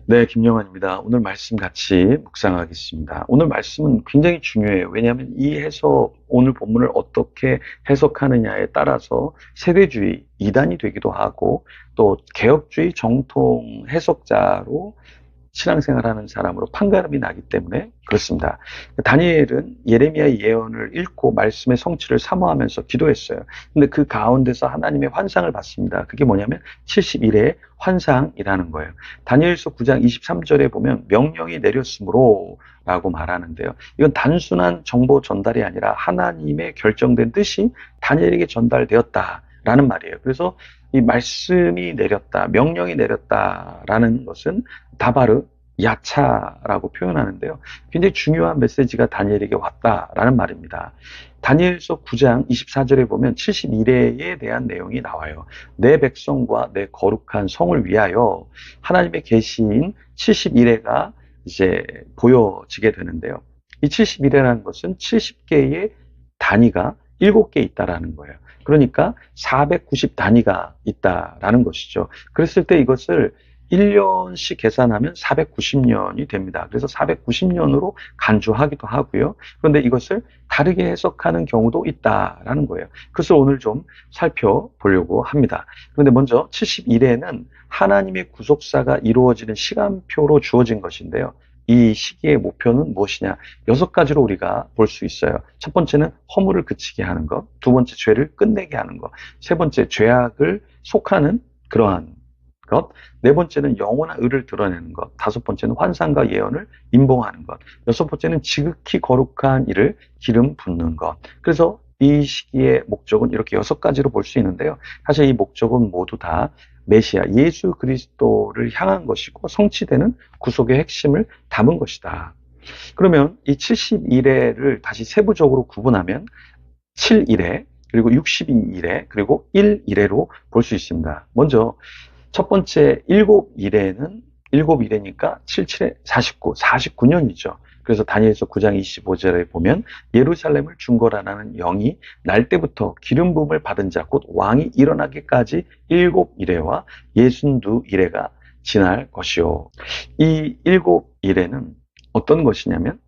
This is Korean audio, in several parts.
네, 김영환입니다. 오늘 말씀 같이 묵상하겠습니다. 오늘 말씀은 굉장히 중요해요. 왜냐하면 이 해석, 오늘 본문을 어떻게 해석하느냐에 따라서 세대주의, 이단이 되기도 하고 또 개혁주의 정통 해석자로 신앙생활하는 사람으로 판가름이 나기 때문에 그렇습니다. 다니엘은 예레미야의 예언을 읽고 말씀의 성취를 사모하면서 기도했어요. 근데 그 가운데서 하나님의 환상을 받습니다. 그게 뭐냐면 71의 환상이라는 거예요. 다니엘서 9장 23절에 보면 명령이 내렸으므로 라고 말하는데요. 이건 단순한 정보 전달이 아니라 하나님의 결정된 뜻이 다니엘에게 전달되었다라는 말이에요. 그래서 이 말씀이 내렸다, 명령이 내렸다라는 것은 다바르 야차라고 표현하는데요. 굉장히 중요한 메시지가 다니엘에게 왔다라는 말입니다. 다니엘서 9장 24절에 보면 71회에 대한 내용이 나와요. 내 백성과 내 거룩한 성을 위하여 하나님의 계시인 71회가 이제 보여지게 되는데요. 이 71회라는 것은 70개의 단위가 7개 있다라는 거예요. 그러니까 490 단위가 있다라는 것이죠. 그랬을 때 이것을 1년씩 계산하면 490년이 됩니다. 그래서 490년으로 간주하기도 하고요. 그런데 이것을 다르게 해석하는 경우도 있다라는 거예요. 그것을 오늘 좀 살펴보려고 합니다. 그런데 먼저 71회는 하나님의 구속사가 이루어지는 시간표로 주어진 것인데요. 이 시기의 목표는 무엇이냐? 6가지로 우리가 볼 수 있어요. 첫 번째는 허물을 그치게 하는 것, 두 번째 죄를 끝내게 하는 것, 세 번째 죄악을 속하는 그러한 것, 네 번째는 영원한 의를 드러내는 것, 다섯 번째는 환상과 예언을 임봉하는 것, 여섯 번째는 지극히 거룩한 일을 기름 붓는 것. 그래서 이 시기의 목적은 이렇게 6가지로 볼 수 있는데요. 사실 이 목적은 모두 다 메시아 예수 그리스도를 향한 것이고 성취되는 구속의 핵심을 담은 것이다. 그러면 이 71회를 다시 세부적으로 구분하면 7일회, 그리고 62일회, 그리고 1일회로 볼 수 있습니다. 먼저 첫 번째 7일회는 7일회니까 7, 7에 49, 49년이죠. 그래서 다니엘서 9장 25절에 보면 예루살렘을 중거라는 영이 날 때부터 기름 부음을 받은 자 곧 왕이 일어나기까지 7일회와 62일회가 지날 것이요. 이 7일회는 어떤 것이냐면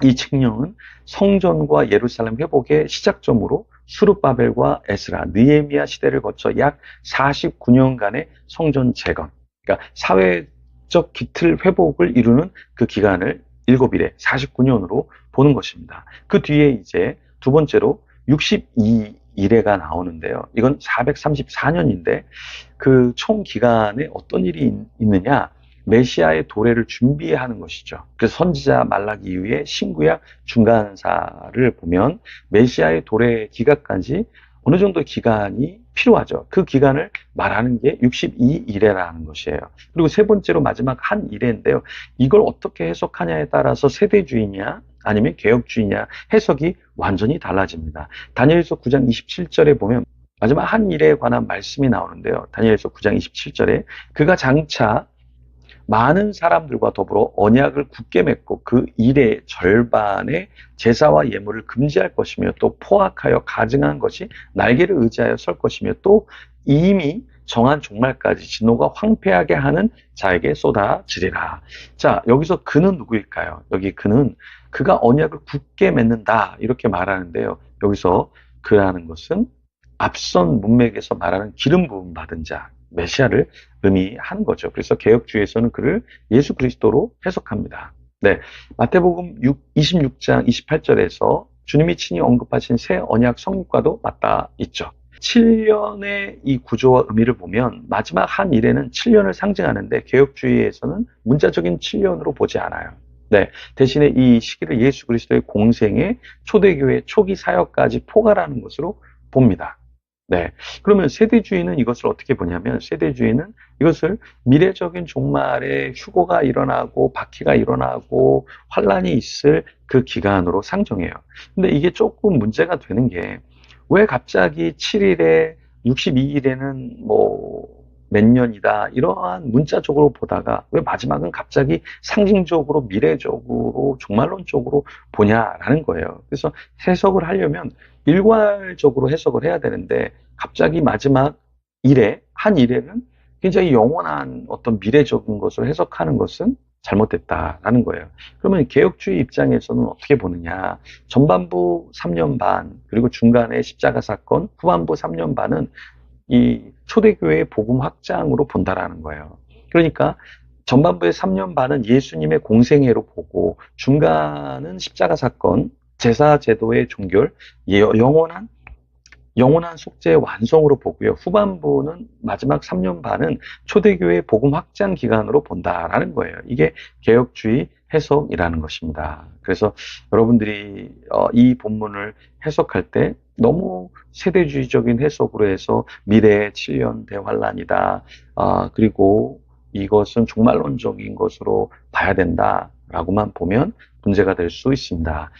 이 칙령은 성전과 예루살렘 회복의 시작점으로 수르바벨과 에스라, 느헤미야 시대를 거쳐 약 49년간의 성전 재건, 그러니까 사회적 기틀 회복을 이루는 그 기간을 7일에 49년으로 보는 것입니다. 그 뒤에 이제 두 번째로 62일회가 나오는데요. 이건 434년인데 그 총 기간에 어떤 일이 있느냐? 메시아의 도래를 준비하는 것이죠. 그래서 선지자 말라기 이후에 신구약 중간사를 보면 메시아의 도래 기간까지 어느 정도 기간이 필요하죠. 그 기간을 말하는 게 62일회라는 것이에요. 그리고 세 번째로 마지막 한 일회인데요. 이걸 어떻게 해석하냐에 따라서 세대주의냐 아니면 개혁주의냐 해석이 완전히 달라집니다. 다니엘서 9장 27절에 보면 마지막 한 일에 관한 말씀이 나오는데요. 다니엘서 9장 27절에 그가 장차 많은 사람들과 더불어 언약을 굳게 맺고 그 일의 절반의 제사와 예물을 금지할 것이며 또 포악하여 가증한 것이 날개를 의지하여 설 것이며 또 이미 정한 종말까지 진노가 황폐하게 하는 자에게 쏟아지리라. 자, 여기서 그는 누구일까요? 여기 그는 그가 언약을 굳게 맺는다 이렇게 말하는데요. 여기서 그라는 것은 앞선 문맥에서 말하는 기름 부음 받은 자, 메시아를 의미하는 거죠. 그래서 개혁주의에서는 그를 예수 그리스도로 해석합니다. 네, 마태복음 26장 28절에서 주님이 친히 언급하신 새 언약 성립과도 맞닿아 있죠. 7년의 이 구조와 의미를 보면 마지막 한 일에는 7년을 상징하는데 개혁주의에서는 문자적인 7년으로 보지 않아요. 네, 대신에 이 시기를 예수 그리스도의 공생의 초대교회 초기 사역까지 포괄하는 것으로 봅니다. 네. 그러면 세대주의는 이것을 어떻게 보냐면 세대주의는 이것을 미래적인 종말에 휴거가 일어나고 박해가 일어나고 환란이 있을 그 기간으로 상정해요. 근데 이게 조금 문제가 되는 게 왜 갑자기 7일에 62일에는 뭐 몇 년이다 이러한 문자적으로 보다가 왜 마지막은 갑자기 상징적으로 미래적으로 종말론적으로 보냐라는 거예요. 그래서 해석을 하려면 일괄적으로 해석을 해야 되는데 갑자기 마지막 일에 한 일에는 굉장히 영원한 어떤 미래적인 것을 해석하는 것은 잘못됐다라는 거예요. 그러면 개혁주의 입장에서는 어떻게 보느냐? 전반부 3년 반, 그리고 중간에 십자가 사건, 후반부 3년 반은 이 초대교회의 복음 확장으로 본다라는 거예요. 그러니까 전반부의 3년 반은 예수님의 공생애로 보고, 중간은 십자가 사건, 제사 제도의 종결, 영원한 속죄의 완성으로 보고요. 후반부는 마지막 3년 반은 초대교회 복음 확장 기간으로 본다라는 거예요. 이게 개혁주의 해석이라는 것입니다. 그래서 여러분들이 이 본문을 해석할 때 너무 세대주의적인 해석으로 해서 미래의 7년 대환란이다. 그리고 이것은 종말론적인 것으로 봐야 된다라고만 보면 문제가 될 수 있습니다.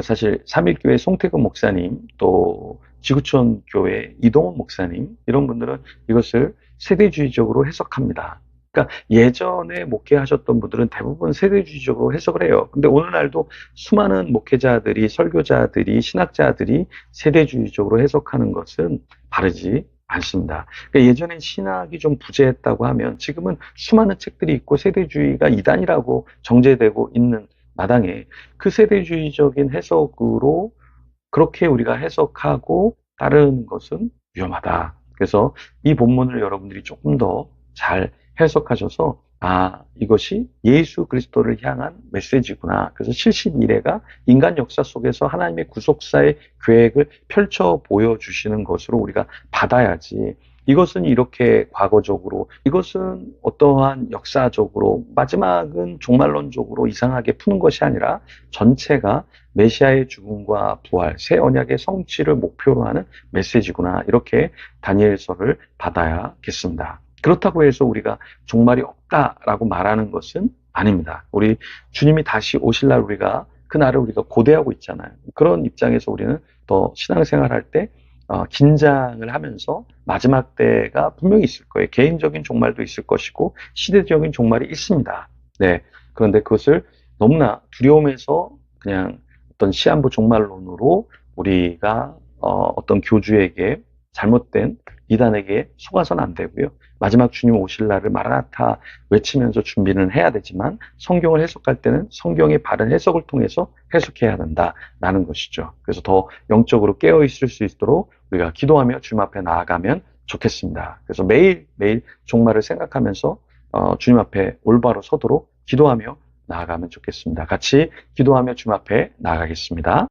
사실 3.1교회 송태근 목사님, 또 지구촌 교회 이동훈 목사님, 이런 분들은 이것을 세대주의적으로 해석합니다. 그러니까 예전에 목회하셨던 분들은 대부분 세대주의적으로 해석을 해요. 근데 오늘날도 수많은 목회자들이, 설교자들이, 신학자들이 세대주의적으로 해석하는 것은 바르지 않습니다. 그러니까 예전엔 신학이 좀 부재했다고 하면 지금은 수많은 책들이 있고 세대주의가 이단이라고 정제되고 있는 마당에 그 세대주의적인 해석으로 그렇게 우리가 해석하고 따르는 것은 위험하다. 그래서 이 본문을 여러분들이 조금 더 잘 해석하셔서 이것이 예수 그리스도를 향한 메시지구나. 그래서 70일회가 인간 역사 속에서 하나님의 구속사의 계획을 펼쳐 보여주시는 것으로 우리가 받아야지, 이것은 이렇게 과거적으로, 이것은 어떠한 역사적으로, 마지막은 종말론적으로 이상하게 푸는 것이 아니라 전체가 메시아의 죽음과 부활, 새 언약의 성취를 목표로 하는 메시지구나. 이렇게 다니엘서를 받아야겠습니다. 그렇다고 해서 우리가 종말이 없다라고 말하는 것은 아닙니다. 우리 주님이 다시 오실 날 우리가 그 날을 우리가 고대하고 있잖아요. 그런 입장에서 우리는 더 신앙생활할 때 긴장을 하면서 마지막 때가 분명히 있을 거예요. 개인적인 종말도 있을 것이고 시대적인 종말이 있습니다. 네. 그런데 그것을 너무나 두려움에서 그냥 어떤 시한부 종말론으로 우리가 어떤 교주에게, 잘못된 이단에게 속아서는 안 되고요. 마지막 주님 오실 날을 마라나타 외치면서 준비는 해야 되지만 성경을 해석할 때는 성경의 바른 해석을 통해서 해석해야 된다라는 것이죠. 그래서 더 영적으로 깨어 있을 수 있도록 우리가 기도하며 주님 앞에 나아가면 좋겠습니다. 그래서 매일매일 종말을 생각하면서 주님 앞에 올바로 서도록 기도하며 나아가면 좋겠습니다. 같이 기도하며 주님 앞에 나아가겠습니다.